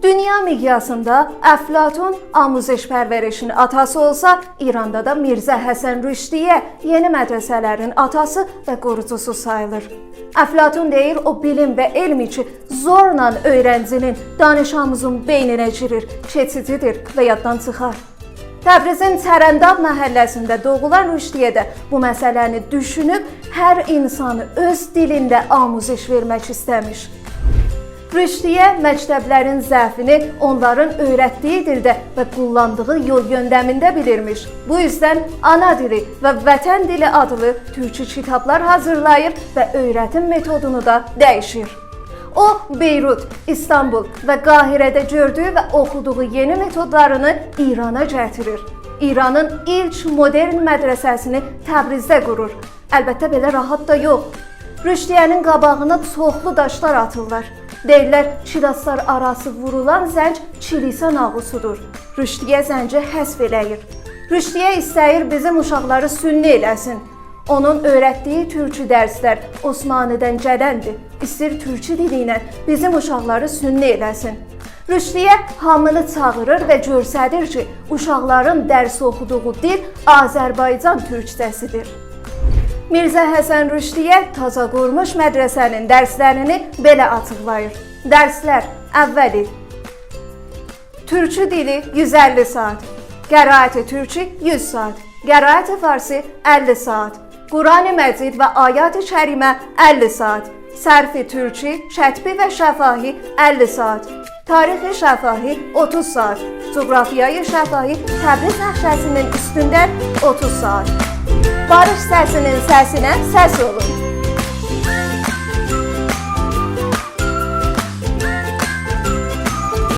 Dünya miqyasında Əflatun amuzəş pərverişinin atası olsa, İranda da Mirzə Həsən Rüşdiyə yeni mədrəsələrin atası və qurucusu sayılır. Əflatun deyir, o bilim və elm için zorla öğrencinin, danışanımızın beyninə girir, keçicidir və yaddan çıxar. Təbrizin Tərəndab məhəlləsində doğulan Rüşdiyə də bu məsələni düşünüb, hər insanı öz dilində amuzəş vermək istəmiş. Rüşdiyə məktəblərin zəfini onların öyrətdiyi dildə və kullandığı yol yöndəmində bilirmiş. Bu yüzden ana dili və vətən dili adlı türkçü kitablar hazırlayır və öğretim metodunu da dəyişir. O, Beyrut, İstanbul və Qahirədə gördüyü və oxuduğu yeni metodlarını İrana gətirir. İranın ilk modern mədrəsəsini Təbrizdə qurur. Əlbəttə belə rahat da yox. Rüşdiyənin qabağına çoxlu daşlar atırlar. Deyirlər, Şirazlar arası vurulan zənc kilsə nağısudur. Rüşdiyə zənci həsf eləyir. Rüşdiyə istəyir bizim uşaqları sünni eləsin. Onun öyrətdiyi türkçü dərslər Osmanlıdan gələndir. İstir türkçü dili ilə bizim uşaqları sünni eləsin. Rüşdiyə hamını çağırır və göstərir ki, uşaqların dərs oxuduğu dil Azərbaycan türkçəsidir. Mirzə Həsən Rüşdiyə taza qurmuş mədrəsənin dərslərini belə açıqlayır. Dərslər: əvvəli türkçü dili 150 saat, qəraət-i türkçü 100 saat, qəraət-i farsi 50 saat, Qurani Məcid və ayat-ı kərimə 50 saat, sərf-i türkçü, şətbi və şəfahi 50 saat, tarixi şəfahi 30 saat, coğrafiyayı şəfahi Təbriz nəqşəsinin üstündə 30 saat. Barış səsinin səsinə səs olun.